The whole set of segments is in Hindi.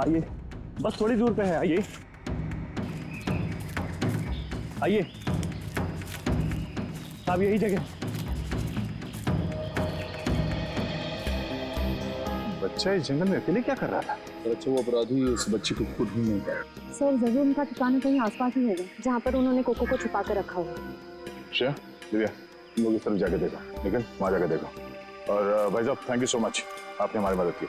आइए, बस थोड़ी दूर पे है, आइए आइए साहब, यही जगह। बच्चा इस जंगल में अकेले क्या कर रहा था? अच्छा, वो अपराधी उस बच्ची को खुद ढूंढ नहीं पाया। सर जरूर उनका ठिकाना कहीं आसपास ही होगा जहाँ पर उन्होंने कोको को छुपा कर रखा होगा। अच्छा दिव्या, तुम लोग इस तरफ जाके देखो, लेकिन वहां जाके देखो। और भाई साहब, थैंक यू सो मच, आपने हमारी मदद की।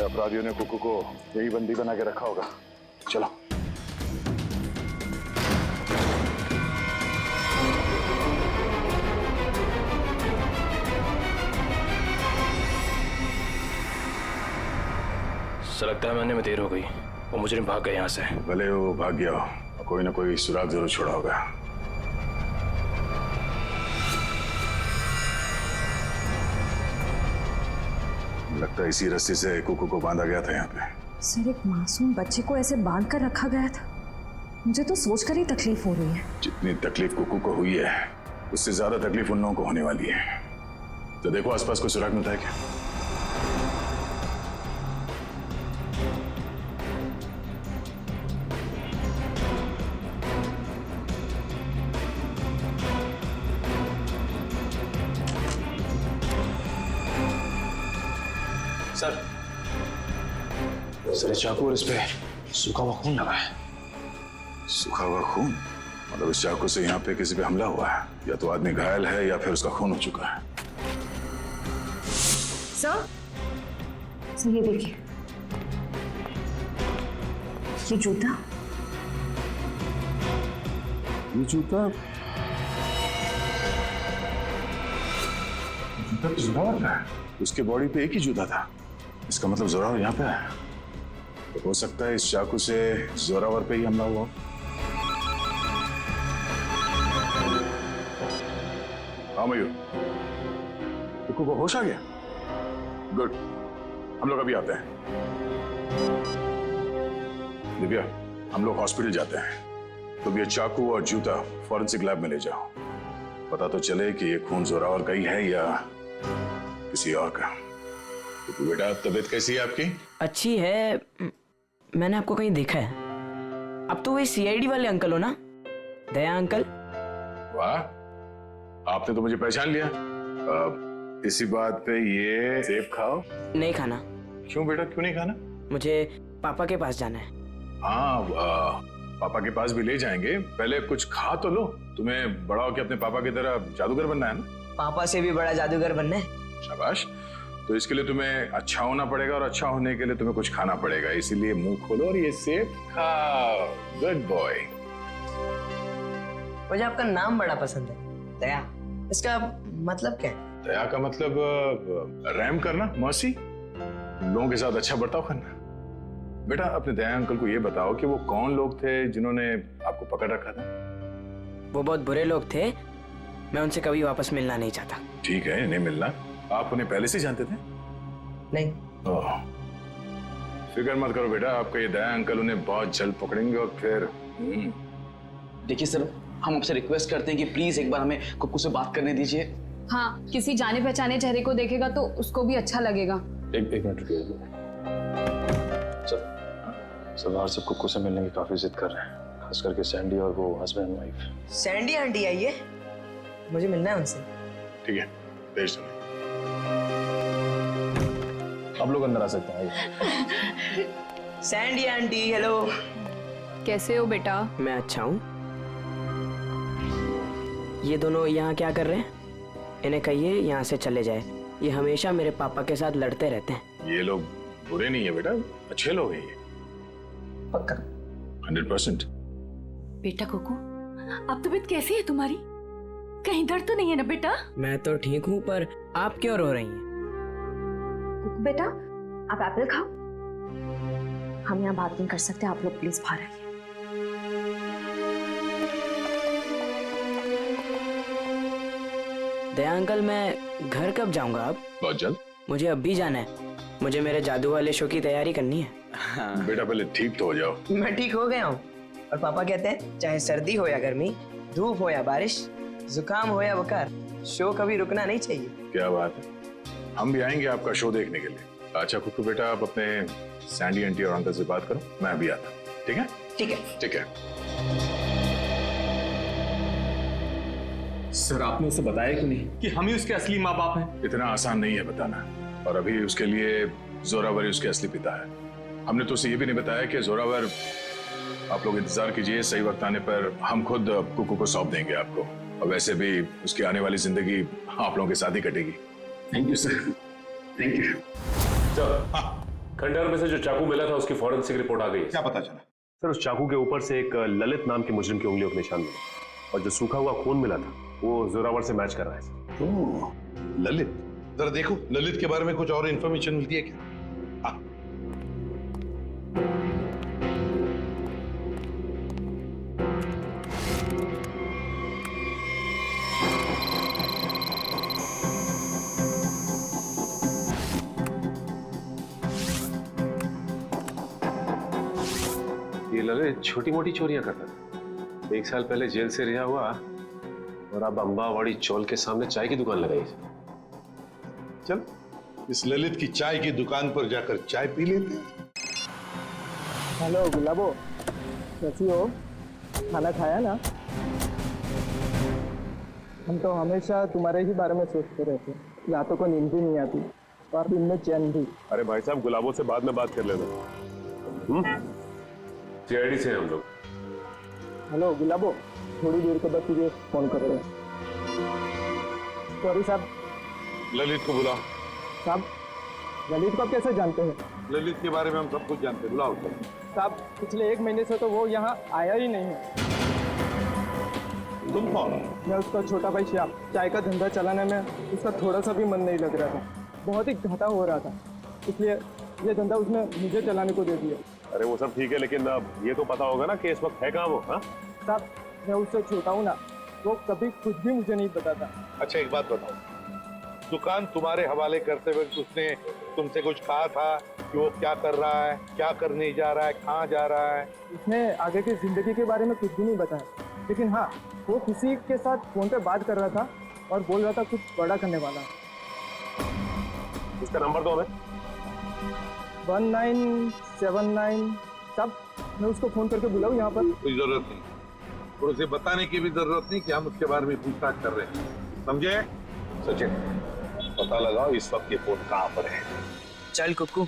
अपराधियों ने कुकू को यही बंदी बना के रखा होगा। चलो। लगता है मैंने में देर हो गई, वो मुझे भाग गए यहाँ से। भले वो भाग गया हो, कोई ना कोई सुराग जरूर छोड़ा होगा। लगता है इसी रस्सी से कुकू को बांधा गया था यहाँ पे। सर एक मासूम बच्चे को ऐसे बांध कर रखा गया था, मुझे तो सोचकर ही तकलीफ हो रही है। जितनी तकलीफ कुकू को हुई है उससे ज्यादा तकलीफ उन लोगों को होने वाली है। तो देखो आसपास कोई सुराग मिलता है क्या? सर चाकू और इस पे सूखा हुआ खून लगा है। सूखा हुआ खून? मतलब इस चाकू से यहाँ पे किसी पे हमला हुआ है, या तो आदमी घायल है या फिर उसका खून हो चुका है। सर ये देखिए, ये जूता। ये जूता तो जोरावर का है। उसके बॉडी पे एक ही जूता था, इसका मतलब जोरावर यहाँ पे है। तो हो सकता है इस चाकू से जोरावर पे ही हमला हुआ। हाँ मयूर, कुकू को होश आ गया? गुड, हम लोग अभी आते हैं। दिव्या, हम लोग हॉस्पिटल जाते हैं। तुम ये चाकू और जूता फॉरेंसिक लैब में ले जाओ, पता तो चले कि ये खून जोरावर का ही है या किसी और का। तो बेटा, तबीयत कैसी है आपकी? अच्छी है। मैंने आपको कहीं देखा है। अब तो वही सीआईडी वाले अंकल हो ना, दया अंकल? वाह, आपने तो मुझे पहचान लिया। इसी बात पे ये सेब खाओ। नहीं खाना। क्यों बेटा, क्यों नहीं खाना? मुझे पापा के पास जाना है। हाँ, पापा के पास भी ले जाएंगे, पहले कुछ खा तो लो। तुम्हें बड़ा होकर अपने पापा की तरह जादूगर बनना है ना? पापा से भी बड़ा जादूगर बनना है। शाबाश। तो इसके लिए तुम्हें अच्छा होना पड़ेगा, और अच्छा होने के लिए तुम्हें कुछ खाना पड़ेगा। इसीलिए मुंह खोलो और ये सेब खाओ। Good boy. मुझे आपका नाम बड़ा पसंद है, दया। इसका मतलब क्या है? दया का मतलब रहम करना, मर्सी, लोगों के साथ अच्छा बर्ताव करना। बेटा, अपने दया अंकल को ये बताओ कि वो कौन लोग थे जिन्होंने आपको पकड़ रखा था? वो बहुत बुरे लोग थे, मैं उनसे कभी वापस मिलना नहीं चाहता। ठीक है, नहीं मिलना। आप उन्हें पहले से जानते थे? नहीं। फिक्र मत करो बेटा, आपका ये दया अंकल उन्हें बहुत जल्द पकड़ेंगे और फिर देखिए सर, हम आपसे रिक्वेस्ट करते हैं कि प्लीज एक बार हमें कुकू से बात करने दीजिए। हाँ, किसी जाने पहचाने चेहरे को देखेगा तो उसको भी अच्छा लगेगा। एक मिनट रुकिए सर, बाहर सब कुकू से मिलने की काफी जिद कर रहे हैं, खास करके सैंडी और वो husband and wife. Sandy aunty आई है, मुझे मिलना है उनसे। ठीक है, भेज दो। आप लोग अंदर आ सकते हैं। Sandy aunty, hello. कैसे हो बेटा? मैं अच्छा हूँ। ये दोनों यहाँ क्या कर रहे हैं? इन्हें कहिए यहाँ से चले जाए, ये हमेशा मेरे पापा के साथ लड़ते रहते हैं। ये लोग बुरे नहीं है बेटा, अच्छे लोग हैं ये। पक्का? 100%। बेटा कोको, अब तबीयत कैसी है तुम्हारी? कहीं दर्द तो नहीं है ना बेटा? मैं तो ठीक हूँ, पर आप क्यों रो रही हैं? बेटा आप एप्पल खाओ, हम यहाँ बात नहीं कर सकते, आप लोग प्लीज बाहर आइए। दया अंकल, मैं घर कब जाऊंगा अब? बहुत जल्द। मुझे अब भी जाना है। मुझे मेरे जादू वाले शो की तैयारी करनी है। बेटा पहले ठीक तो हो जाओ। मैं ठीक हो गया हूँ, और पापा कहते हैं चाहे सर्दी हो या गर्मी, धूप हो या बारिश, जुकाम हो या बुखार, शो कभी रुकना नहीं चाहिए। क्या बात है, हम भी आएंगे आपका शो देखने के लिए। अच्छा कुक्कू बेटा, आप अपने सैंडी आंटी और अंकल से बात करो, मैं अभी आता हूं। ठीक है? ठीक है। ठीक है। सर आपने उसे बताया क्यों नहीं कि हम ही उसके असली माँ बाप हैं? इतना आसान नहीं है बताना, और अभी उसके लिए जोरावर ही उसके असली पिता है। हमने तो उसे ये भी नहीं बताया कि जोरावर, आप लोग इंतजार कीजिए, सही वक्त आने पर हम खुद कुक्कू को सौंप देंगे आपको। और वैसे भी उसकी आने वाली जिंदगी आप लोगों के साथ ही कटेगी। Thank you sir, thank you. Sir, खंडहर में से जो चाकू मिला था उसकी फॉरेंसिक रिपोर्ट आ गई है। क्या पता चला? सर, उस चाकू के ऊपर से एक ललित नाम के मुजरिम की उंगलियों के निशान मिले, और जो सूखा हुआ खून मिला था वो जोरावर से मैच कर रहा है। ओह, ललित, जरा देखो ललित के बारे में कुछ और इन्फॉर्मेशन मिलती है क्या? ये ललित छोटी मोटी चोरियां करता था। 1 साल पहले जेल से रिहा हुआ, और अब अंबावाड़ी चौल के सामने चाय की दुकान लगाई। चल इस ललित की चाय की दुकान पर जाकर चाय पी लेते हैं। हेलो गुलाबो, कैसी हो? खाना खाया ना? हम तो हमेशा तुम्हारे ही बारे में सोचते रहते, रातों को नींद भी नहीं आती और दिन में चैन भी। अरे भाई साहब, गुलाबों से बाद में बात कर लेना। सीआईडी से हम लोग। हेलो गुलाबो, थोड़ी देर के बाद तुझे फोन करते हैं। सॉरी साहब। ललित को बुलाओ। साहब, ललित को आप कैसे जानते हैं? ललित के बारे में हम सब कुछ जानते हैं, बुलाओ उसको। साहब, पिछले 1 महीने से तो वो यहाँ आया ही नहीं है। तुम कौन हो? मैं उसका छोटा भाई श्याम। चाय का धंधा चलाने में उसका थोड़ा सा भी मन नहीं लग रहा था, बहुत ही घाटा हो रहा था, इसलिए ये धंधा उसने मुझे चलाने को दे दिया। अरे वो सब ठीक है, लेकिन अब ये तो पता होगा ना कि इस वक्त है कहाँ वो? हाँ साहब, मैं उससे छोटा हूँ ना, वो कभी कुछ भी मुझे नहीं बताता। अच्छा एक बात बताओ, दुकान तुम्हारे हवाले करते वक्त उसने तुमसे कुछ कहा था कि वो क्या कर रहा है, क्या करने जा रहा है, कहाँ जा रहा है? उसने आगे की जिंदगी के बारे में कुछ भी नहीं बताया, लेकिन हाँ, वो किसी के साथ फोन पे बात कर रहा था और बोल रहा था कुछ बड़ा करने वाला। उसका नंबर दो हमें। 1979। साहब, मैं उसको फोन करके बुलाऊं यहाँ पर? कोई जरूरत नहीं, और उसे बताने की भी जरूरत नहीं कि हम उसके बारे में पूछताछ कर रहे हैं, समझे? सचिन, पता लगाओ इस वक्त ये फोन कहाँ पर है। चल कुक्कू,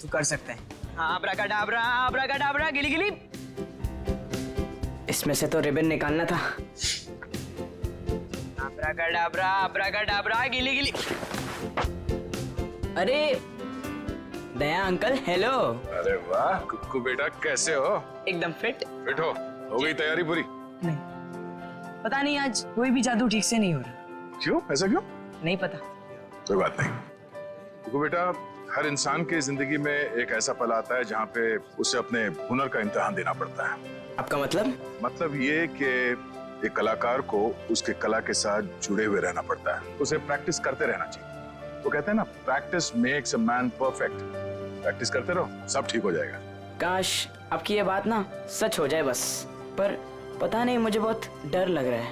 तू कर सकता है। आब्राकाडाब्रा, आब्राकाडाब्रा, गिली गिली। इसमें से तो रिबन निकालना था। आब्राकाडाब्रा, आब्राकाडाब्रा, गिली गिली। अरे दया अंकल, हेलो। अरे वाह कुक्कू बेटा, कैसे हो? एकदम फिट। फिट हो गई तैयारी पूरी? नहीं, पता नहीं आज कोई भी जादू ठीक से नहीं हो रहा। क्यों? ऐसा क्यों? नहीं पता। कोई बात नहीं कुक्कू बेटा, हर इंसान की जिंदगी में एक ऐसा पल आता है जहाँ पे उसे अपने हुनर का इम्तिहान देना पड़ता है। आपका मतलब? मतलब ये कि एक कलाकार को उसके कला के साथ जुड़े हुए रहना पड़ता है, उसे प्रैक्टिस करते रहना चाहिए। वो कहते हैं ना, practice makes a man perfect. Practice करते रहो, सब ठीक हो जाएगा। काश आपकी ये बात ना सच हो जाए बस, पर पता नहीं, मुझे बहुत डर लग रहा है।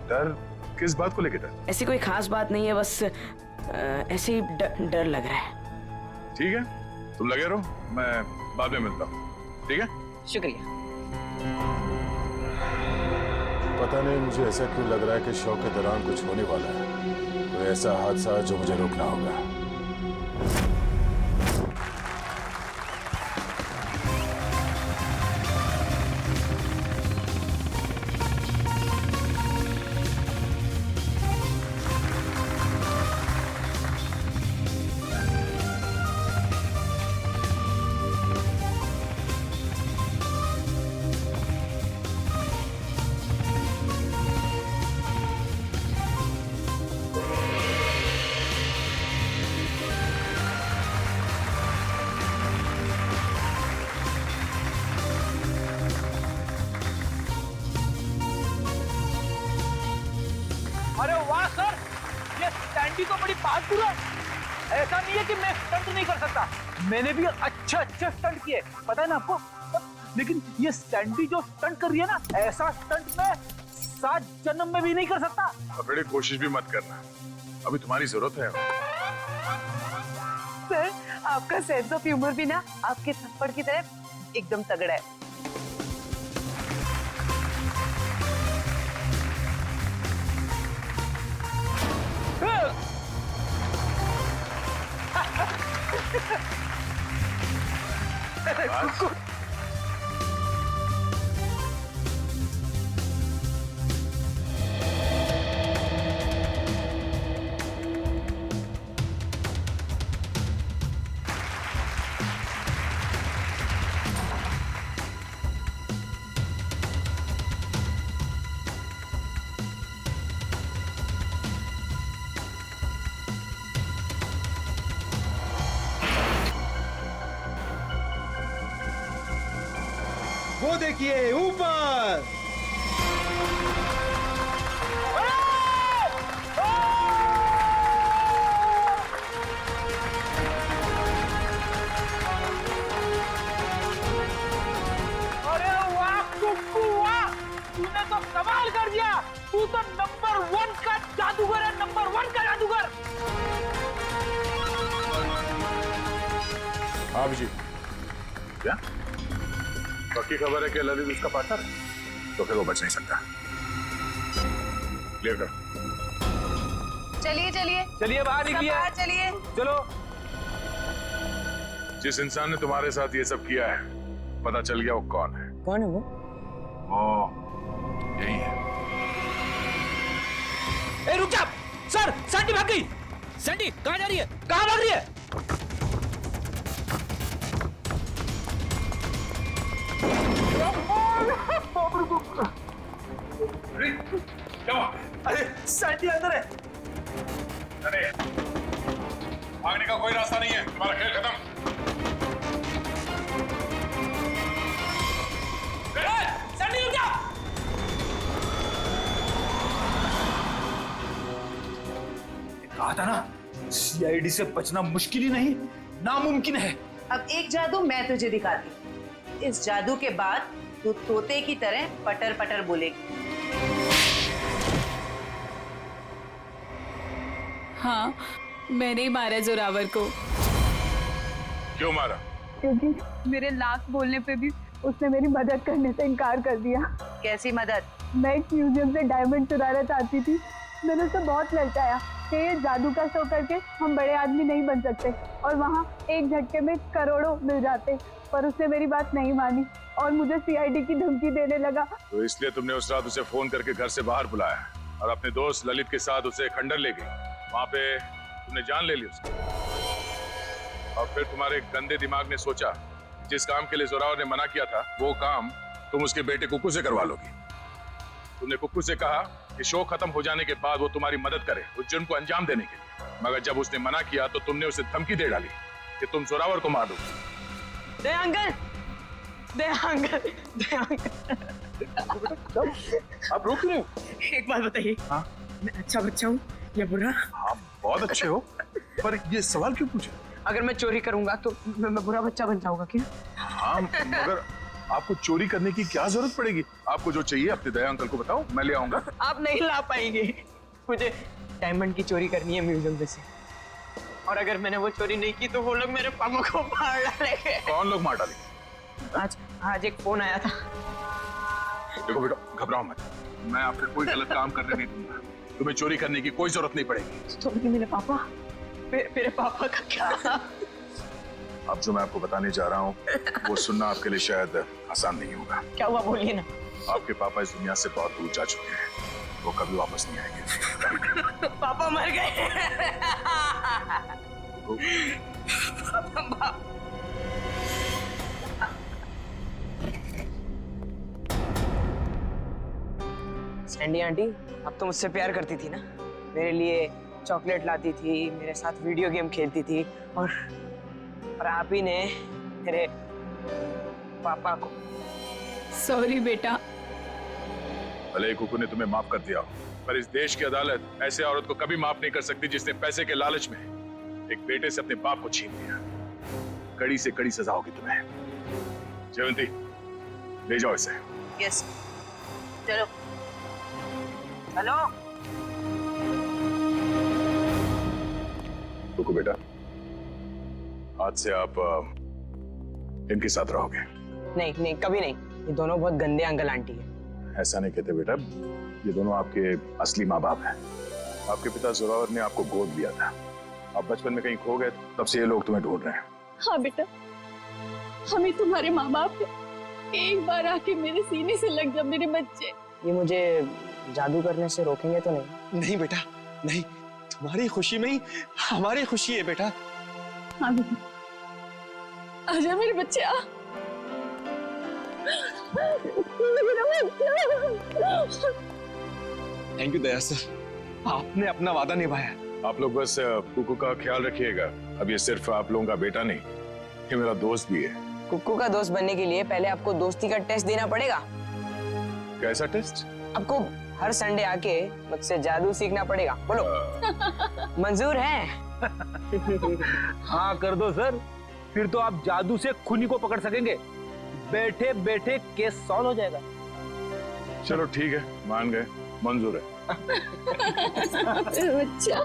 डर? किस बात को लेकर डर? ऐसी कोई खास बात नहीं है, बस ऐसे ही डर लग रहा है। ठीक है, तुम लगे रहो, मैं बाद में मिलता हूँ। ठीक है? शुक्रिया। पता नहीं मुझे ऐसा क्यों लग रहा है कि शो के दौरान कुछ होने वाला है, कोई ऐसा हादसा जो मुझे रोकना होगा। बहादुर है। ऐसा नहीं है कि मैं स्टंट नहीं कर सकता, मैंने भी अच्छे अच्छे स्टंट किए, पता है ना आपको। लेकिन ये सैंडी जो स्टंट कर रही है ना, ऐसा स्टंट मैं 7 जन्म में भी नहीं कर सकता। अब बेटे कोशिश भी मत करना, अभी तुम्हारी जरूरत है। सर, आपका सेंस ऑफ ह्यूमर भी ना आपके थप्पड़ की तरह एकदम तगड़ा है। वो देखिए ऊपर। अरे वाह कुक्कू वाह, तूने तो कमाल कर दिया। तू तो नंबर 1 का जादूगर है, नंबर 1 का जादूगर। हाँ जी, क्या पक्की खबर है कि ललित उसका पार्टनर है? तो फिर वो बच नहीं सकता। क्लियर कर। चलिए चलिए चलिए बाहर निकलिए, बाहर चलिए। चलो। जिस इंसान ने तुम्हारे साथ ये सब किया है, पता चल गया वो कौन है? कौन है वो? वो यही है। ए रुक जा सर, सैंडी भाग गई। सैंडी कहाँ जा रही है, कहाँ भाग रही है? क्या हुआ? अरे सैंडी अंदर है। अरे भागने का कोई रास्ता नहीं है, तुम्हारा खेल खत्म। सैंडी रुक जा। कहा था ना, सीआईडी से बचना मुश्किल ही नहीं, नामुमकिन है। अब एक जादू मैं तुझे दिखाती हूँ। इस जादू के बाद तू तोते की तरह पटर पटर बोलेगी। हाँ, मैंने ही मारा जोरावर को। क्यों मारा? क्योंकि मेरे लाख बोलने पे भी उसने मेरी मदद करने से इनकार कर दिया। कैसी मदद? मैं एक म्यूजियम से डायमंड चुराना चाहती थी। मैंने उसे बहुत ललचाया कि ये जादू का शो करके हम बड़े आदमी नहीं बन सकते और वहाँ एक झटके में करोड़ों मिल जाते, पर उसने मेरी बात नहीं मानी और मुझे सीआईडी की धमकी देने लगा। तो इसलिए तुमने उस रात उसे फोन करके घर से बाहर बुलाया और अपने दोस्त ललित के साथ उसे खंडर ले गई। वहां पे तुमने जान ले ली उसकी और फिर तुम्हारे गंदे दिमाग ने सोचा जिस काम के लिए जोरावर ने मना किया था वो काम तुम उसके बेटे कुक्कू से करवा लोगी। तुमने कुक्कू से कहा कि शो खत्म हो जाने के बाद वो तुम्हारी मदद करे उस जुर्म को अंजाम देने के लिए, मगर जब उसने मना किया तो तुमने उसे धमकी दे डाली कि तुम जोरावर को मार दोगे। दे अंकल, दे अंकल, दे अंकल। आप रोक रहे हो? एक बात बताइए, हाँ? मैं अच्छा बच्चा हूँ या बुरा? आप बहुत अच्छे हो, पर ये सवाल क्यों पूछे? अगर मैं चोरी करूंगा तो मैं बुरा बच्चा बन जाऊंगा क्या? हाँ, मगर आपको चोरी करने की क्या जरूरत पड़ेगी? आपको जो चाहिए अपने दया अंकल को बताओ, मैं ले आऊंगा। आप नहीं ला पाएंगे, मुझे डायमंड की चोरी करनी है म्यूजियम में से, और अगर मैंने वो चोरी नहीं की तो वो लोग मेरे पापा को मार डालेंगे। कौन लोग मार डालेंगे? आज एक फोन आया था। देखो बेटा, घबराओ मत, मैं आपको कोई गलत काम करने नहीं दूंगा। तुम्हें चोरी करने की कोई जरूरत नहीं पड़ेगी। तो मेरे पापा, मेरे पापा का क्या? अब जो मैं आपको बताने जा रहा हूँ वो सुनना आपके लिए शायद आसान नहीं होगा। क्या हुआ, बोलिए ना। आपके पापा इस दुनिया से बहुत दूर जा चुके हैं, वो कभी वापस नहीं आएंगे। पापा मर गए। सैंडी आंटी, अब तो मुझसे प्यार करती थी ना, मेरे लिए चॉकलेट लाती थी, मेरे साथ वीडियो गेम खेलती थी, और आप ही ने मेरे पापा को। सॉरी बेटा। भले ही कुकू ने तुम्हें माफ कर दिया, पर इस देश की अदालत ऐसे औरत को कभी माफ नहीं कर सकती जिसने पैसे के लालच में एक बेटे से अपने बाप को छीन लिया। कड़ी से कड़ी सजा होगी तुम्हें। जयवंती, ले जाओ इसे। यस, चलो चलो। रुको बेटा, आज से आप इनके साथ रहोगे। नहीं नहीं, कभी नहीं। ये दोनों बहुत गंदे अंकल आंटी है। ऐसा नहीं कहते बेटा, ये दोनों आपके असली माँ बाप हैं। आपके पिता जोरावर ने आपको गोद लिया था, आप बचपन में कहीं खो गए, तब से ये लोग तुम्हें ढूंढ रहे हैं। हाँ बेटा, हम ही तुम्हारे माँ बाप हैं। एक बार आके मेरे सीने से लग जा मेरे बच्चे। ये मुझे जादू करने से रोकेंगे तो नहीं? नहीं बेटा, नहीं। तुम्हारी खुशी में ही हमारी खुशी है बेटा। हाँ बेटा, आजा मेरे बच्चे, आ। थैंक यू दया सर, आपने अपना वादा निभाया। आप लोग बस कुकू का ख्याल रखिएगा। अब ये सिर्फ आप लोगों का बेटा नहीं, ये मेरा दोस्त भी है। कुक्कू का दोस्त बनने के लिए पहले आपको दोस्ती का टेस्ट देना पड़ेगा। कैसा टेस्ट? आपको हर संडे आके मुझसे जादू सीखना पड़ेगा। बोलो, मंजूर है? हाँ कर दो सर, फिर तो आप जादू से खूनी को पकड़ सकेंगे। बैठे बैठे केस सॉल्व हो जाएगा। चलो ठीक है, मान गए, मंजूर है। बच्चा।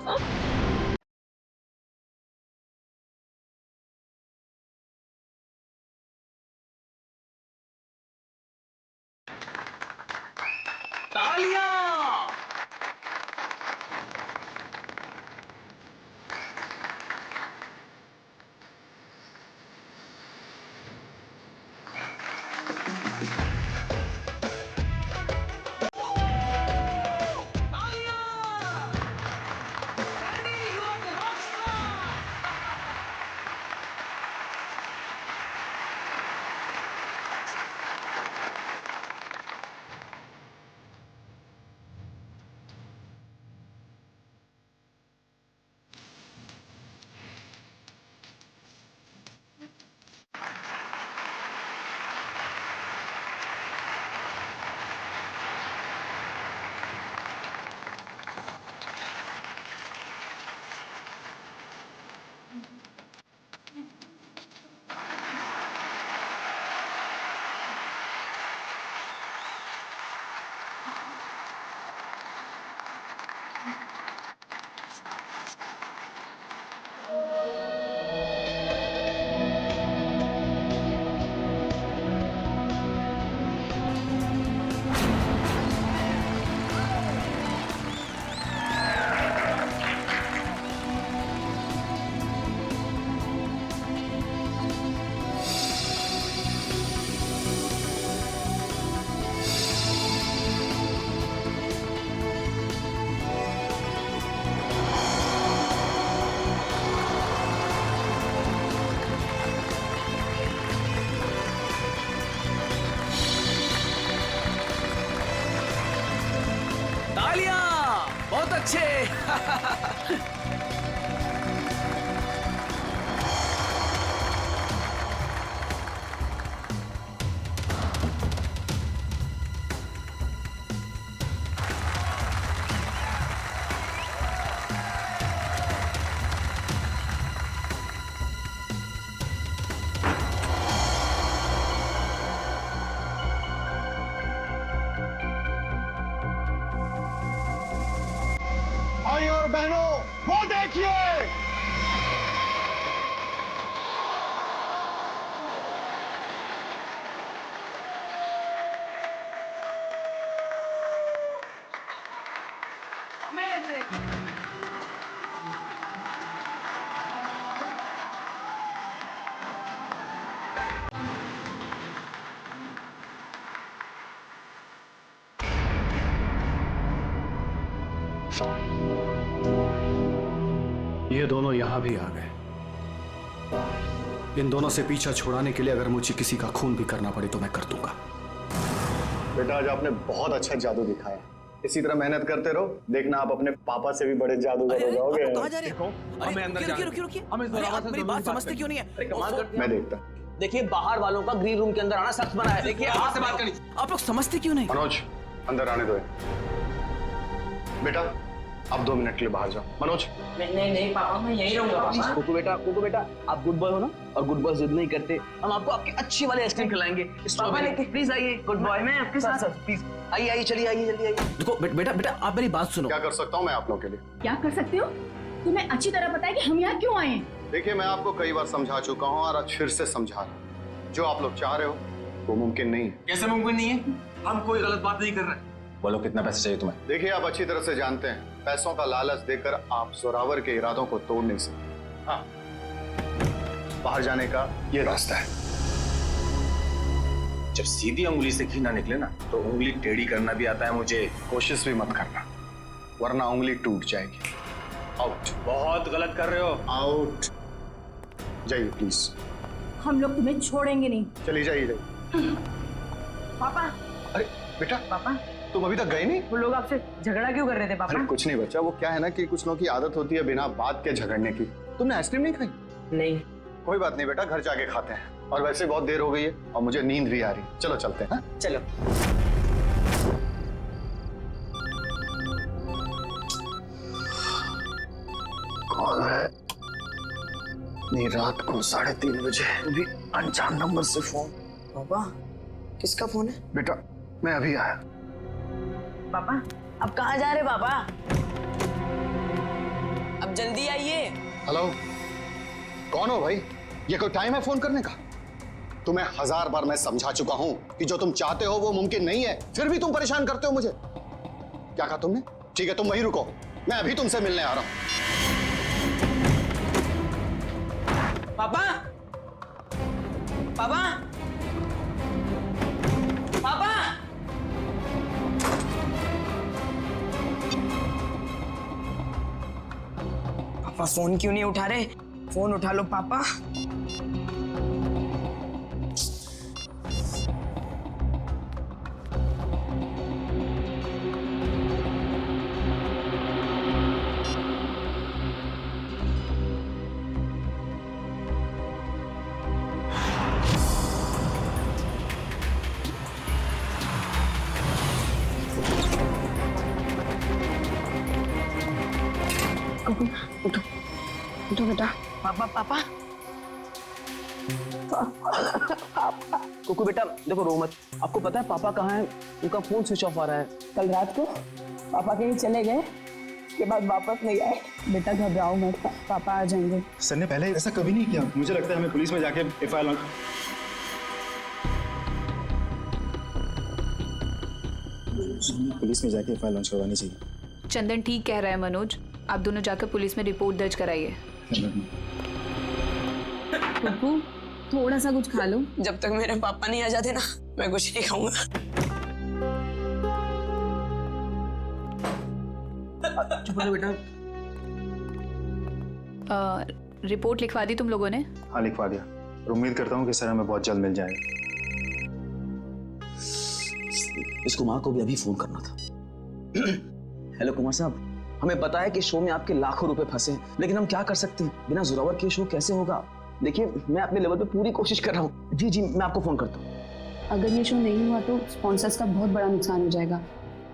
बहुत अच्छे। भाई और बहनों, वो देखिए, ये दोनों यहां भी आ गए। इन दोनों से पीछा छुड़ाने के लिए अगर मुझे किसी का खून भी करना पड़े तो मैं कर दूंगा। बेटा, आज आपने बहुत अच्छा जादू दिखाया। इसी तरह मेहनत करते रहो, देखना आप अपने पापा से भी बड़े जादूगर हो जाओगे। कहां जा रहे हो? हमें अंदर रुकिए। मेरी बात समझते क्यों नहीं है? मैं देखता। देखिए, बाहर वालों का ग्रीन रूम के अंदर आना सख्त मना है। देखिए, बात से बात करनी। आप लोग समझते क्यों नहीं? मनोज, अंदर आने दो। बेटा अब 2 मिनट के लिए बाहर जाओ। मनोज नहीं पापा, मैं यहीं रहूंगा पापा। कोको बेटा आप गुड बॉय हो ना, और गुड बॉय जिद नहीं करते। हम आपको आपकी अच्छी वाली आइसक्रीम खिलाएंगे। प्लीज आइए गुड बॉय, मैं आपके साथ प्लीज आइए, चलिए आइए, जल्दी आइए। देखो बेटा आप मेरी बात सुनो। क्या कर सकता हूँ मैं आप लोगों के लिए? क्या कर सकते हो? तुम्हें अच्छी तरह पता है कि हम यहाँ क्यों आए हैं। देखिए मैं आपको कई बार समझा चुका हूँ और आज फिर से समझा रहा हूँ, जो आप लोग चाह रहे हो वो मुमकिन नहीं है। कैसे मुमकिन नहीं है? हम कोई गलत बात नहीं कर रहे। बोलो कितना पैसे चाहिए तुम्हें? देखिए आप अच्छी तरह से जानते हैं पैसों का लालच देकर आप जोरावर के इरादों को तोड़ नहीं सकते। हाँ, बाहर जाने का ये रास्ता है। जब सीधी उंगली से घी ना निकले ना तो उंगली टेढ़ी करना भी आता है मुझे। कोशिश भी मत करना वरना उंगली टूट जाएगी। आउट। बहुत गलत कर रहे हो। आउट। जाइए प्लीज। हम लोग तुम्हें छोड़ेंगे नहीं। चलिए जाइए। पापा। अरे बेटा पापा तुम अभी तक गए नहीं? वो लोग आपसे झगड़ा क्यों कर रहे थे पापा? अरे कुछ नहीं बच्चा, वो क्या है ना कि कुछ लोगों की आदत होती है बिना बात के झगड़ने की। तुमने आइसक्रीम नहीं खाई? नहीं। कोई बात नहीं बेटा, घर जाके खाते हैं। और वैसे बहुत देर हो गई है और मुझे नींद भी आ रही है। चलो चलते हैं। चलो। कौन है? नहीं, रात को 3:30 बजे भी अनजान नंबर से फोन। पापा किसका फोन है? बेटा मैं अभी आया। पापा अब कहाँ जा रहे पापा? अब जल्दी आइए। हेलो, कौन हो भाई? ये कोई टाइम है फोन करने का? तुम्हें 1000 बार मैं समझा चुका हूं कि जो तुम चाहते हो वो मुमकिन नहीं है, फिर भी तुम परेशान करते हो मुझे। क्या कहा तुमने? ठीक है तुम वहीं रुको, मैं अभी तुमसे मिलने आ रहा हूं। पापा पापा पापा पापा फोन क्यों नहीं उठा रहे? फोन उठा लो पापा। उठो उठो बेटा। पापा पापा कोको बेटा देखो रो मत। आपको पता है पापा कहाँ है? उनका फोन स्विच ऑफ आ रहा है। कल रात को पापा कहीं चले गए, उसके बाद वापस नहीं आए। बेटा घबराओ मत, पापा आ जाएंगे। सर ने पहले ऐसा कभी नहीं किया। मुझे लगता है हमें पुलिस में जाके FIR लॉन्च करवानी चाहिए। चंदन ठीक कह रहा है मनोज, आप दोनों जाकर पुलिस में रिपोर्ट दर्ज कराइए। पप्पू थोड़ा सा कुछ खा लो। जब तक मेरे पापा नहीं आ जाते ना मैं कुछ नहीं खाऊंगा। चुप रहो बेटा। रिपोर्ट लिखवा दी तुम लोगों ने? हाँ लिखवा दिया और उम्मीद करता हूँ कि सर हमें बहुत जल्द मिल जाएगा। इस कुमार को भी अभी फोन करना था। हेलो कुमार साहब, हमें पता है कि शो में आपके लाखों रुपए फंसे हैं, लेकिन हम क्या कर सकते हैं? बिना जोरावर के शो कैसे होगा? देखिए मैं अपने लेवल पे पूरी कोशिश कर रहा हूँ। जी जी मैं आपको फोन करता हूँ। अगर ये शो नहीं हुआ तो स्पॉन्सर्स का बहुत बड़ा नुकसान हो जाएगा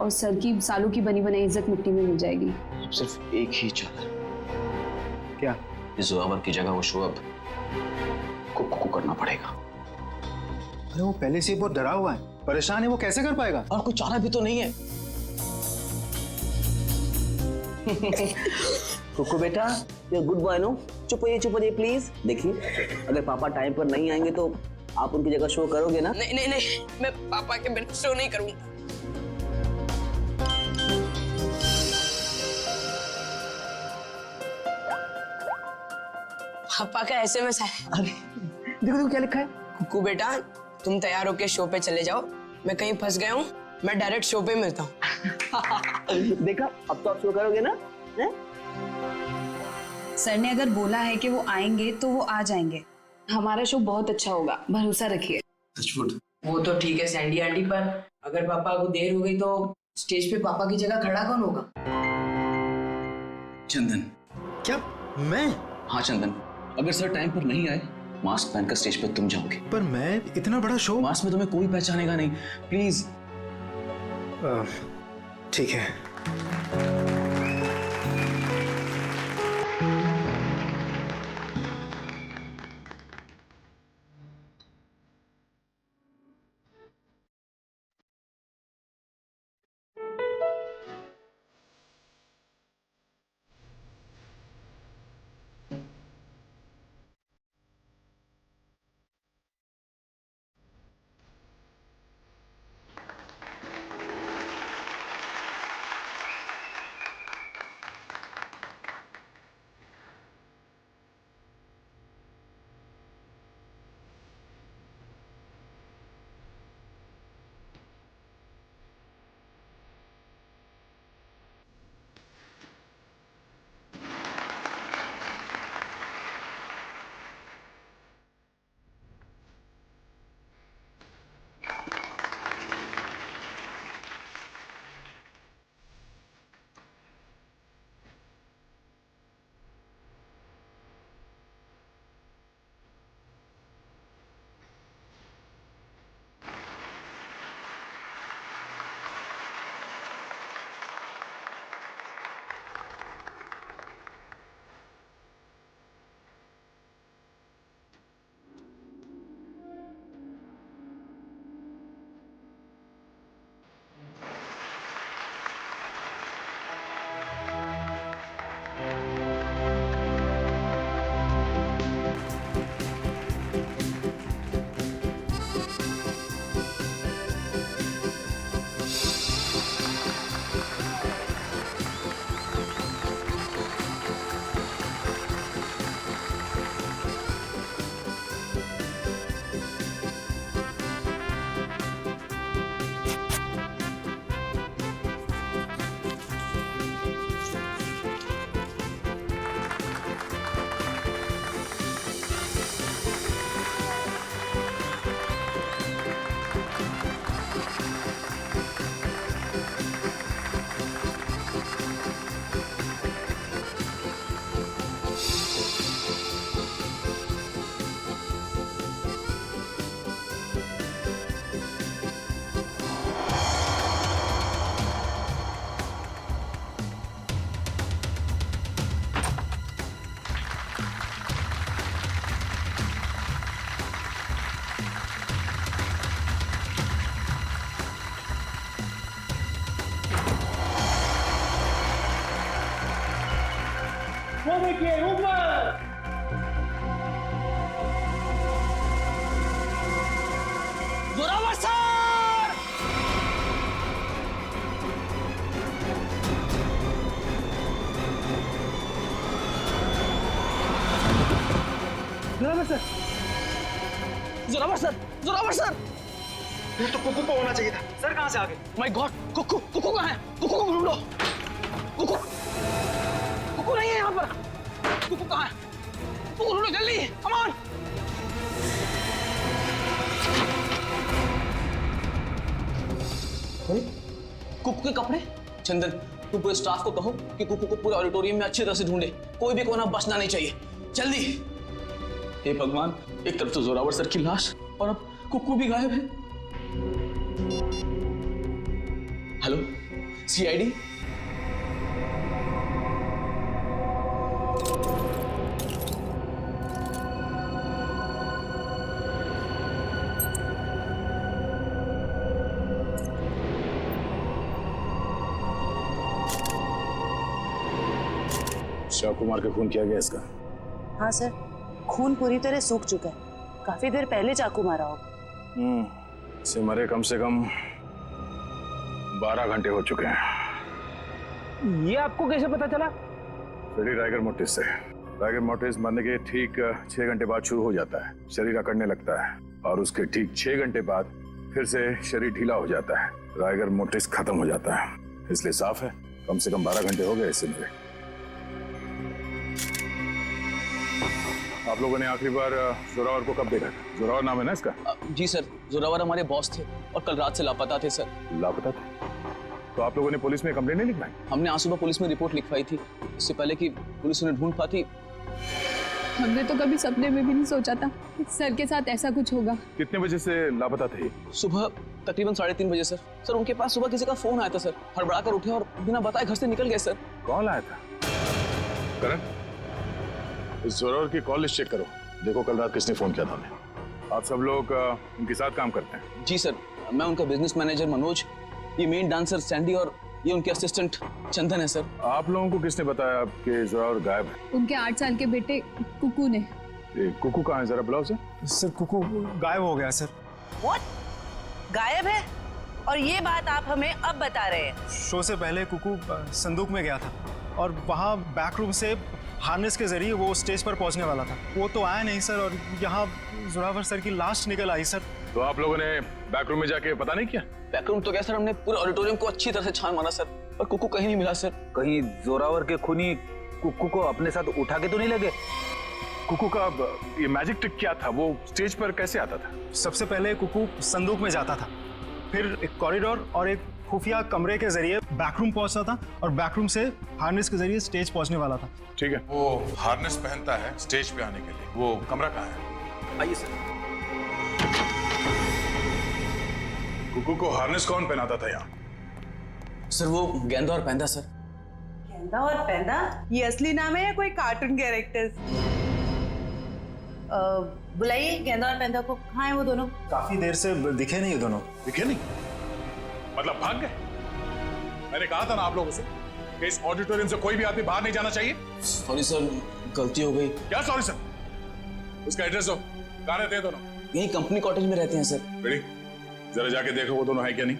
और सर की सालों की बनी बनाई इज्जत मिट्टी में मिल जाएगी। सिर्फ एक ही चाल। क्या? इस जोरावर की जगह वो शो अब कुक्कू को करना पड़ेगा। अरे वो पहले से बहुत डरा हुआ है, परेशान है, वो कैसे कर पाएगा? और कोई चारा भी तो नहीं है। कुक्कू बेटा ये गुड बॉय नो, चुप होइए प्लीज। देखिए अगर पापा टाइम पर नहीं आएंगे तो आप उनकी जगह शो करोगे ना? नहीं नहीं नहीं, मैं पापा के बिना शो नहीं करूंगा। पापा का SMS है। अरे देखो देखो क्या लिखा है। कुक्कू बेटा तुम तैयार होके शो पे चले जाओ, मैं कहीं फंस गया हूँ, मैं डायरेक्ट शो पे मिलता हूँ। देखा अब तो आप शो करोगे ना? है? सर ने अगर बोला है कि वो आएंगे तो वो आ जाएंगे। हमारा शो बहुत अच्छा होगा, भरोसा रखिए। वो तो ठीक है सैंडी आंटी, पर अगर पापा को देर हो गई तो स्टेज पे पापा की जगह खड़ा कौन होगा? चंदन। क्या? मैं? हाँ चंदन, अगर सर टाइम पर नहीं आए मास्क पहनकर स्टेज पर तुम जाओगे। पर मैं इतना बड़ा शो। मास्क में तुम्हें कोई पहचानेगा नहीं, प्लीज। ठीक है वो देखिए ऊपर। Zorawar sir! Zorawar sir! Zorawar sir! Zorawar sir! ये तो कुकू को होना चाहिए था। सर कहाँ से आ गए? My God! कुकू कहाँ है? कुकू को ढूंढो। कुकू नहीं है यहाँ पर। कुकू कहाँ है? कुकू ढूंढो जल्दी। Come on. कुकू के कपड़े? चंदन, तुम पूरे स्टाफ को कहो कि कुकू को पूरे ऑडिटोरियम में अच्छी तरह से ढूंढे। कोई भी कोना बचना नहीं चाहिए। जल्दी। हे भगवान, एक तरफ तो जोरावर सर की लाश और अब कुकू भी गायब है। Hello, CID? शिव कुमार का खून किया गया इसका? हाँ सर, खून पूरी तरह सूख चुका है। काफी देर पहले चाकू मारा होगा। इसे मरे कम से कम 12 घंटे हो चुके हैं। ये आपको कैसे पता चला? फ्रेडी राइगर मोर्टिस से। राइगर मोर्टिस मरने के ठीक 6 घंटे बाद शुरू हो जाता है, शरीर अकड़ने लगता है और उसके ठीक 6 घंटे बाद फिर से शरीर ढीला हो जाता है। राइगर मोर्टिस खत्म हो जाता है, इसलिए साफ है कम से कम 12 घंटे हो गए इसे मरे। आप लोगों ने आखिरी बार जोरावर को कब देखा था? जोरावर नाम है ना इसका? जी सर, जोरावर हमारे बॉस थे और कल रात से लापता थे सर। लापता थे? तो आप लोगों ने पुलिस में कंप्लेंट नहीं लिखवाई? हमने आज सुबह पुलिस में रिपोर्ट लिखवाई थी, इससे पहले कि पुलिस उन्हें ढूंढ पाती। हमने तो कभी सपने में भी नहीं सोचा था कि सर के साथ ऐसा कुछ होगा। कितने बजे से लापता थे? सुबह तकरीबन 3:30 बजे सर। सर उनके पास सुबह किसी का फोन आया था सर, हड़बड़ा कर उठे और बिना बताए घर से निकल गए सर। कौन आया था? करण, इस जोरावर की कॉल लिस्ट चेक करो, देखो कल रात किसने फोन किया था हमें। आप सब लोग उनके साथ काम करते हैं? जी सर, मैं उनका बिजनेस मैनेजर मनोज, ये मेन डांसर सैंडी और ये उनके असिस्टेंट चंदन है सर। आप लोगों को किसने बताया कि जोरावर गायब है? उनके 8 साल के बेटे कुकू ने। कुकू कहाँ है, जरा बुलाओ उसे। सर कुकू गायब हो गया सर। What? गायब है? और ये बात आप हमें अब बता रहे हैं? शो से पहले कुकू संदूक में गया था और वहाँ बैक रूम से हार्नेस के जरिए वो स्टेज पर पहुंचने वाला था। वो तो आया नहीं सर, और यहाँ जोरावर सर की लाश निकल आई सर। तो आप लोगों ने बैक रूम में जाके पता नहीं किया? बैक रूम तो क्या सर, हमने पूरे ऑडिटोरियम को अच्छी तरह से छान मारा सर, पर कुकू कहीं नहीं मिला सर। कहीं जोरावर के खूनी कुकू को अपने साथ उठा के तो नहीं लगे? कुकू का ये मैजिक ट्रिक क्या था? वो स्टेज पर कैसे आता था? सबसे पहले कुकू संदूक में जाता था, फिर एक कॉरिडोर और एक खुफिया कमरे के जरिए बैकरूम पहुंचता था और बैकरूम से हार्नेस के जरिए स्टेज पहुंचने वाला था। ठीक है, वो हार्नेस पहनता है स्टेज पे आने के लिए, वो कमरा कहाँ है? आइए सर। कुकू को हार्नेस कौन पहनाता था यहाँ? सर वो गेंदा और पैंदा सर। गेंदा और पैंदा? ये असली नाम है या कोई कार्टून कैरेक्टर्स? बुलाइए गेंदा और पैंदा को। कहाँ है वो दोनों? काफी देर से दिखे नहीं दोनों। दिखे नहीं? मतलब भाग गए? मैंने कहा था ना आप लोगों से कि इस ऑडिटोरियम से कोई भी आदमी बाहर नहीं जाना चाहिए। सॉरी सर, गलती हो गई। क्या सॉरी सर? उसका एड्रेस दो, कहाँ रहते हैं दोनों? यही कंपनी कॉटेज में रहते हैं सर। बेटी, जरा जाके देखो वो दोनों है क्या नहीं।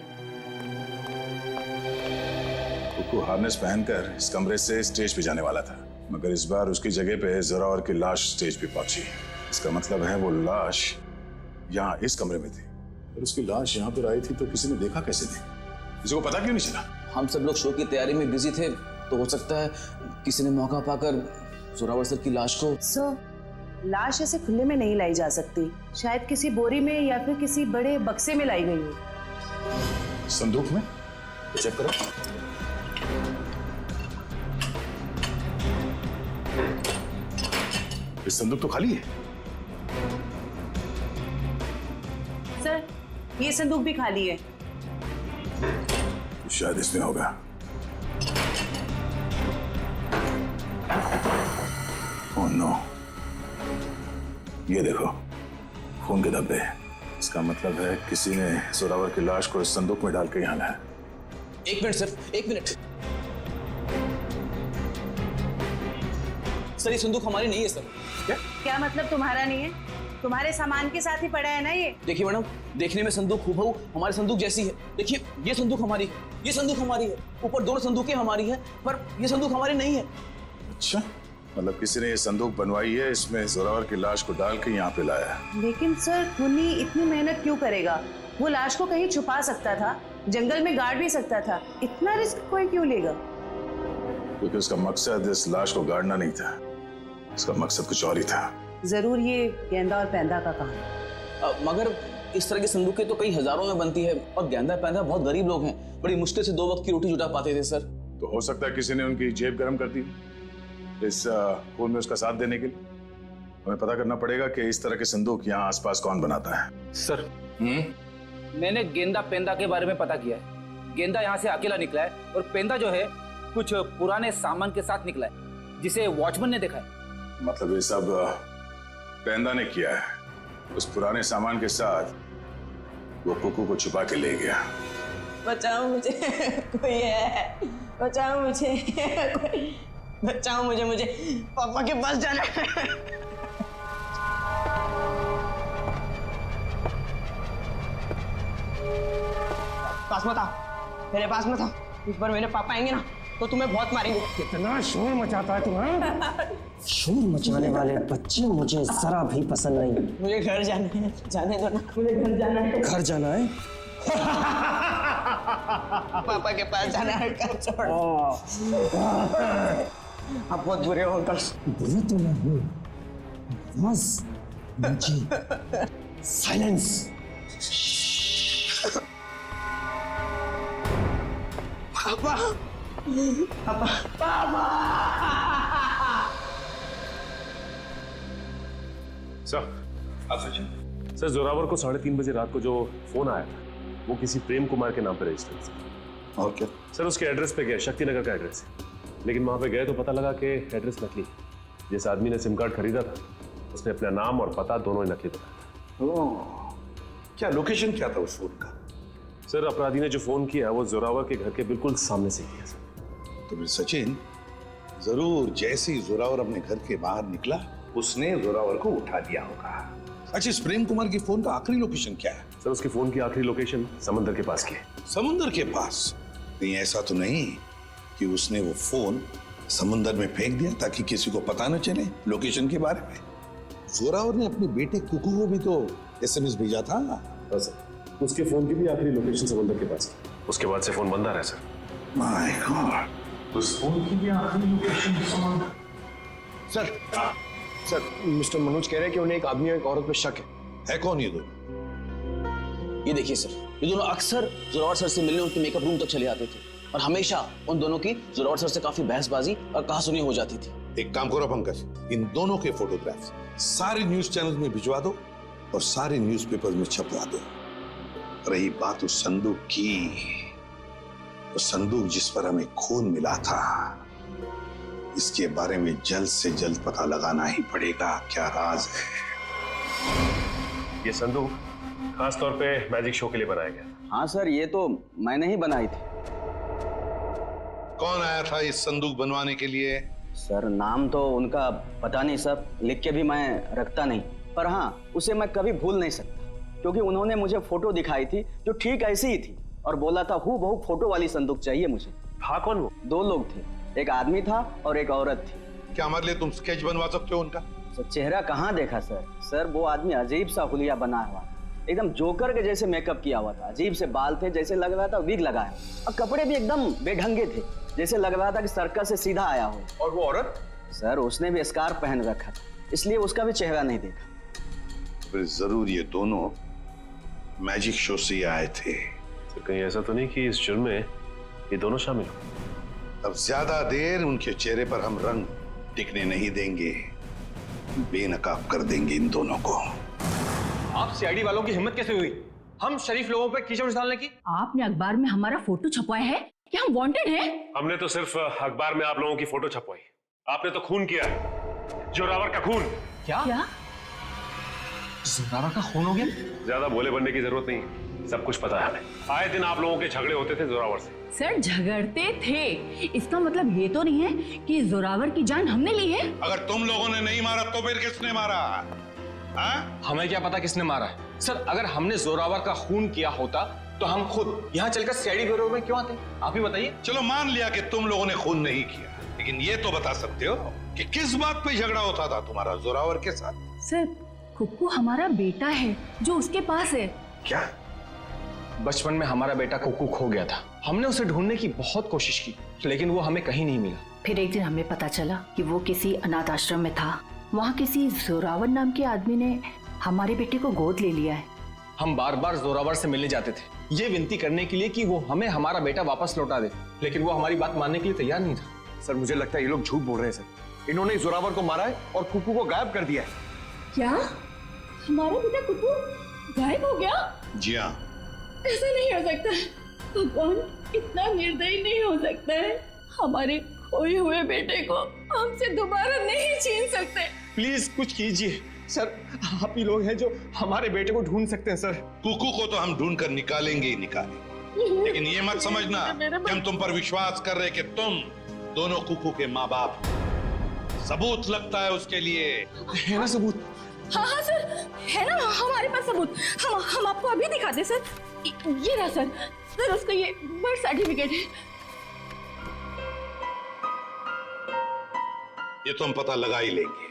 कुकू हार्नेस पहनकर इस कमरे से स्टेज पे जाने वाला था, मगर इस बार उसकी जगह पे जोरावर की लाश स्टेज पे पहुंची। इसका मतलब है वो लाश यहाँ इस कमरे में थी, और उसकी लाश यहाँ पर आई थी तो किसी ने देखा कैसे थी? किसी को पता क्यों नहीं चला? हम सब लोग शो की तैयारी में बिजी थे, तो हो सकता है किसी ने मौका पाकर जोरावर सर की लाश को। लाश ऐसे खुले में नहीं लाई जा सकती, शायद किसी बोरी में या फिर किसी बड़े बक्से में लाई गई हो। संदूक में? चेक करो। इस संदूक तो खाली है। सर ये संदूक भी खाली है। शायद इसमें होगा। ओह नो, ये देखो खून के धब्बे। इसका मतलब है किसी ने जोरावर की लाश को इस संदूक में डाल के यहाँ लाया। एक मिनट सर, एक मिनट। सर ये संदूक हमारी नहीं है सर। क्या मतलब तुम्हारा नहीं है? तुम्हारे सामान के साथ ही पड़ा है ना ये। देखिए मैडम, देखने में संदूक हूबहू हमारे संदूक जैसी है। देखिए ये संदूक हमारी, ये संदूक हमारी है, ऊपर दोनों संदूकें हमारी है, पर ये संदूक हमारी नहीं है। अच्छा, मतलब किसी ने ये संदूक बनवाई है, इसमें जोरावर की लाश को डाल के यहाँ पे लाया है। लेकिन सर खूनी इतनी मेहनत क्यों करेगा? वो लाश को कहीं छुपा सकता था, जंगल में गाड़ भी सकता था, इतना रिस्क कोई क्यों लेगा? क्योंकि उसका मकसद इस लाश को गाड़ना नहीं था, उसका मकसद कुछ और ही था। जरूर ये गेंदा और पैंदा का काम है। मगर इस तरह की संदूकें तो कई हजारों में बनती है, और गेंदा पैंदा बहुत गरीब लोग हैं, बड़ी मुश्किल से 2 वक्त की रोटी जुटा पाते थे सर। तो हो सकता है किसी ने उनकी जेब गर्म कर दी इस खून में उसका साथ देने के लिए। हमें पता करना पड़ेगा कि इस तरह के संदूक यहाँ आसपास कौन बनाता है। सर मैंने गेंदा पेंदा के बारे में पता किया है। गेंदा यहाँ से अकेला निकला है, और पेंदा जो है कुछ पुराने सामान के साथ निकला है, जिसे वॉचमैन ने देखा है। मतलब ये सब पेंदा ने किया है, उस पुराने सामान के साथ वो कुकू को छुपा के ले गया। बचाओ मुझे, कोई है, बचाओ मुझे, बचाओ मुझे, मुझे पापा के पास जाना है। पास मत आओ, मेरे पास मत आओ। इस बार मेरे पापा आएंगे ना तो तुम्हें बहुत मारेंगे। कितना शोर मचाता है तुम्हें? शोर मचाने वाले बच्चे मुझे जरा भी पसंद नहीं। मुझे घर जाना है, जाने दो ना, मुझे घर जाना है। घर जाना है? पापा के पास जाना है, घर छोड़। आप बहुत बुरे हो अंकल। बुरे तो मैं हूँ, बस मुझे साइलेंस। पापा, पापा, पापा। सर सचिन, सर जोरावर को 3:30 बजे रात को जो फोन आया था वो किसी प्रेम कुमार के नाम पे रजिस्टर्ड था। और क्या? सर उसके एड्रेस पे गए, शक्तिनगर का एड्रेस है, लेकिन वहां पे गए तो पता लगा कि एड्रेस नकली है। जिस आदमी ने सिम कार्ड खरीदा था उसने अपना नाम और पता दोनों ही नकली बताया था। क्या लोकेशन क्या था उस फोन का? सर अपराधी ने जो फोन किया वो जोरावर के घर के बिल्कुल सामने से किया सर। तो फिर सचिन जरूर जैसे ही जोरावर अपने घर के बाहर निकला उसने जोरावर को उठा दिया होगा। अच्छा, इस प्रेम कुमार की फोन का आखिरी लोकेशन क्या है? सर उसके फोन की आखिरी लोकेशन समंदर के पास की है। समुंदर के पास? कहीं ऐसा तो नहीं कि उसने वो फोन समुंदर में फेंक दिया ताकि किसी को पता न चले लोकेशन के बारे में? जोरावर ने अपने बेटे कुकू को भी तो SMS भेजा था। हाँ सर, उसके फोन की भी आखिरी लोकेशन समंदर के पास की। उसके बाद से फोन बंद आ रहा है सर। माय गॉड, उस फोन की भी आखिरी लोकेशन समंदर। सर मिस्टर मनोज कह रहे हैं कि उन्हें एक आदमी और एक औरत पे शक है कौन ये दोनों? ये देखिए सर, ये दोनों अक्सर जोरावर सर से मिलने उनके मेकअप रूम तक चले आते थे और हमेशा उन दोनों की जोरावर सर से काफी बहसबाजी और कहासुनी हो जाती थी। एक काम करो पंकज, इन दोनों के फोटोग्राफ्स सारे न्यूज चैनल में भिजवा दो और सारे न्यूज़पेपर में छपवा दो। रही बात उस संदूक की, वो संदूक जिस पर हमें खून मिला था, इसके बारे में जल्द से जल्द पता लगाना ही पड़ेगा क्या राज है। ये संदूक खास तौर पे मैजिक शो के लिए बनाया गया। हाँ सर, ये तो मैंने ही बनाई थी। कौन आया था इस संदूक बनवाने के लिए? सर नाम तो उनका पता नहीं सर, लिख के भी मैं रखता नहीं, पर हाँ उसे मैं कभी भूल नहीं सकता क्योंकि उन्होंने मुझे फोटो दिखाई थी जो ठीक ऐसी ही थी और बोला था हूबहू फोटो वाली संदूक चाहिए मुझे। था कौन वो? 2 लोग थे, एक आदमी था और एक औरत थी। क्या हमारे लिए तुम स्केच बनवा सकते हो उनका? सर चेहरा कहाँ देखा सर? सर वो आदमी अजीब सा हुलिया बना हुआ था, एकदम जोकर के जैसे मेकअप किया हुआ था, अजीब से बाल थे, जैसे लग रहा था विग लगाया, और कपड़े भी एकदम बेढंगे थे, जैसे लग रहा था कि सर्कस से सीधा आया हो। और वो औरत? सर उसने भी स्कार्फ पहन रखा था, इसलिए उसका भी चेहरा नहीं देखा। फिर जरूर ये दोनों मैजिक शो से आए थे। तो कहीं ऐसा तो नहीं कि इस जुर्म में ये दोनों शामिल हो? अब ज्यादा देर उनके चेहरे पर हम रंग टिकने नहीं देंगे, बेनकाब कर देंगे इन दोनों को। आप सीआईडी वालों की हिम्मत कैसे हुई हम शरीफ लोगों पर कीचड़ डालने की? आपने अखबार में हमारा फोटो छपवाया है कि हम वांटेड हैं? हमने तो सिर्फ अखबार में आप लोगों की फोटो छपवाई, आपने तो खून किया है, जोरावर का खून। क्या? जोरावर का खून हो गया? ज्यादा भोले बनने की जरूरत नहीं, सब कुछ पता है हमें। आए दिन आप लोगों के झगड़े होते थे जोरावर से। सर झगड़ते थे, इसका मतलब ये तो नहीं है कि जोरावर की जान हमने ली है। अगर तुम लोगों ने नहीं मारा तो फिर किसने मारा? हमें क्या पता किसने मारा है? सर अगर हमने जोरावर का खून किया होता तो हम खुद यहाँ चलकर सीआईडी ब्यूरो में क्यों आते? आप ही बताइए। चलो मान लिया कि तुम लोगों ने खून नहीं किया, लेकिन ये तो बता सकते हो कि किस बात पे झगड़ा होता था तुम्हारा जोरावर के साथ? सर कुक्कू हमारा बेटा है जो उसके पास है। क्या? बचपन में हमारा बेटा कुक्कू खो गया था, हमने उसे ढूंढने की बहुत कोशिश की लेकिन वो हमें कहीं नहीं मिला। फिर एक दिन हमें पता चला कि वो किसी अनाथ आश्रम में था, वहाँ किसी जोरावर नाम के आदमी ने हमारे बेटे को गोद ले लिया है। हम बार बार जोरावर से मिलने जाते थे ये विनती करने के लिए कि वो हमें हमारा बेटा वापस लौटा दे, लेकिन वो हमारी बात मानने के लिए तैयार नहीं था। सर मुझे लगता है ये लोग झूठ बोल रहे हैं सर, इन्होंने जोरावर को मारा है और कुक्कू को गायब कर दिया है। क्या हमारा बेटा कुक्कू गायब हो गया? जी हाँ। ऐसा नहीं हो सकता, भगवान इतना निर्दयी नहीं हो सकता है। हमारे खोए हुए बेटे को हमसे दोबारा नहीं छीन सकते। प्लीज कुछ कीजिए सर, आप ही लोग हैं जो हमारे बेटे को ढूंढ सकते हैं। सर कुकू को तो हम ढूंढ कर निकालेंगे ही निकालेंगे, लेकिन ये मत समझना कि हम तुम पर विश्वास कर रहे कि तुम दोनों कुकू के माँ बाप। सबूत लगता है उसके लिए, है ना सबूत? हाँ हाँ सर है ना हमारे पास सबूत, हम आपको अभी दिखाते सर। ये रहा सर उसका ये बर्थ सर्टिफिकेट है। ये तो हम पता लगा ही लेंगे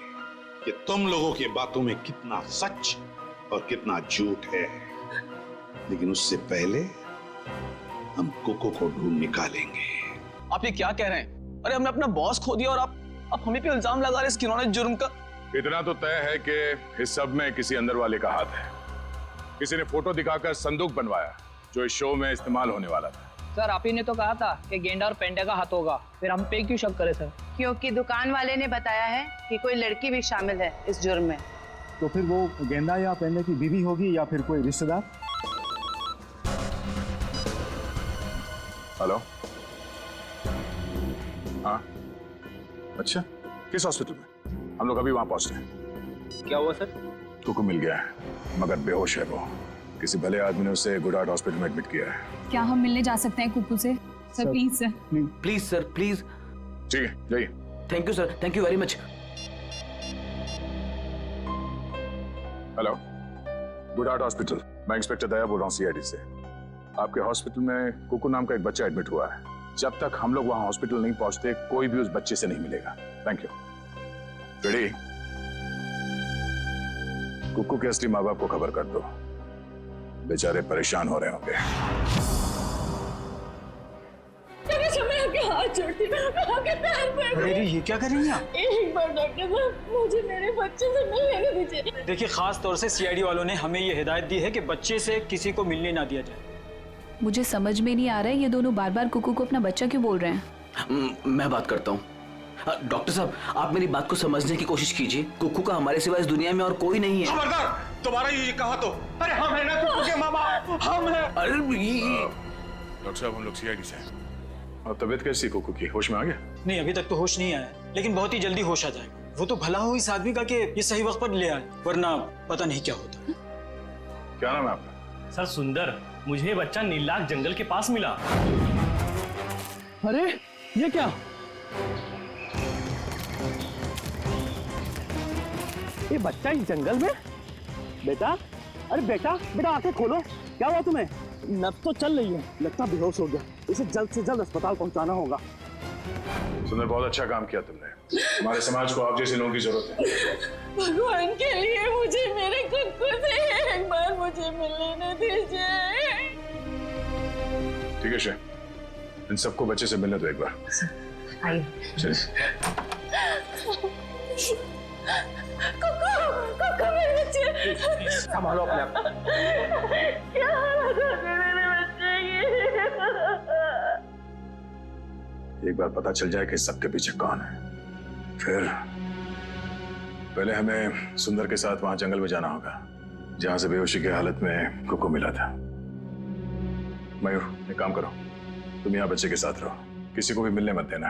कि तुम लोगों की बातों में कितना सच और कितना झूठ है, लेकिन उससे पहले हम कुकू को ढूंढ निकालेंगे। आप ये क्या कह रहे हैं? अरे हमने अपना बॉस खो दिया और आप हमें पे इल्जाम लगा रहे हैं इस घिनौने जुर्म का। इतना तो तय है कि इस सब में किसी अंदर वाले का हाथ है। किसी ने फोटो दिखाकर संदूक बनवाया जो इस शो में इस्तेमाल होने वाला था। सर आप ही ने तो कहा था कि गेंडा और पेंडा का हाथ होगा, फिर हम पे क्यों शक करें सर? क्योंकि दुकान वाले ने बताया है कि कोई लड़की भी शामिल है इस जुर्म में। तो फिर वो गेंदा या पेंडे की बीवी होगी या फिर कोई रिश्तेदार। हेलो। हाँ, अच्छा, किस हॉस्पिटल में? हम लोग अभी वहां पहुंचते हैं। क्या हुआ सर? कुकू मिल गया है, मगर बेहोश है वो। किसी भले आदमी ने उसे गुड हार्ट हॉस्पिटल में एडमिट किया है। क्या हम मिलने जा सकते हैं कुकू से? Sir please sir. Please sir, please. ठीक है, जाइए। Thank you sir, thank you very much. Hello, good heart hospital. मैं इंस्पेक्टर दया बोल रहा हूँ CID से। आपके हॉस्पिटल में कुकू नाम का एक बच्चा एडमिट हुआ है। जब तक हम लोग वहां हॉस्पिटल नहीं पहुंचते, कोई भी उस बच्चे से नहीं मिलेगा। Thank you. रेडी? कुकू के असली माँ बाप को खबर कर दो, बेचारे परेशान हो रहे होंगे। मैं आपके हाथ जोड़ती हूँ, आपके पैर पड़ती हूँ। ये क्या कर रही हैं आप? एक बार डॉक्टर साहब, मुझे मेरे बच्चे से मिलने दीजिए। देखिए, खास तौर से CID वालों ने हमें ये हिदायत दी है कि बच्चे से किसी को मिलने ना दिया जाए। मुझे समझ में नहीं आ रहा है ये दोनों बार बार कुकू को अपना बच्चा क्यों बोल रहे हैं। मैं बात करता हूँ। डॉक्टर साहब, आप मेरी बात को समझने की कोशिश कीजिए। कुकू का हमारे सिवा इस दुनिया में और कोई नहीं है। खबरदार, तुम्हारा ये कहा तो। अरे हम है ना कुकू के माँ बाप, हम है। अरे डॉक्टर साहब, हम लोग CID से हैं। और तबीयत कैसी कुकू की? होश में आ गया? नहीं, अभी तक तो होश नहीं आया, लेकिन बहुत ही जल्दी होश आ जाएगा। वो तो भला हो इस आदमी का कि ये सही वक्त पर ले आए, वरना पता नहीं क्या होता। क्या नाम है आपका? सर सुंदर, मुझे ये बच्चा नीलाग जंगल के पास मिला। अरे ये क्या? ये बच्चा इस जंगल में? बेटा, अरे बेटा, बेटा आंखें खोलो, क्या हुआ तुम्हें? नब्ज तो चल रही है, लगता बेहोश हो गया। इसे जल्द से जल्द अस्पताल पहुंचाना होगा। सुंदर, बहुत अच्छा काम किया तुमने। हमारे समाज को आप जैसे लोगों की जरूरत है। भगवान के लिए मुझे मेरे कुक्कू से एक बार मुझे मिलने दीजिए। ठीक है शे, इन सबको बच्चे से मिलने दो एक बार। आइए। कुक्कू मेरे बच्चे। संभालो अपने आप। क्या हालत है मेरे बच्चे की? एक बार पता चल जाए कि सबके पीछे कौन है, फिर पहले हमें सुंदर के साथ वहां जंगल में जाना होगा, जहां से बेहोशी की हालत में कुकू मिला था। मयूर, एक काम करो, तुम यहाँ बच्चे के साथ रहो, किसी को भी मिलने मत देना।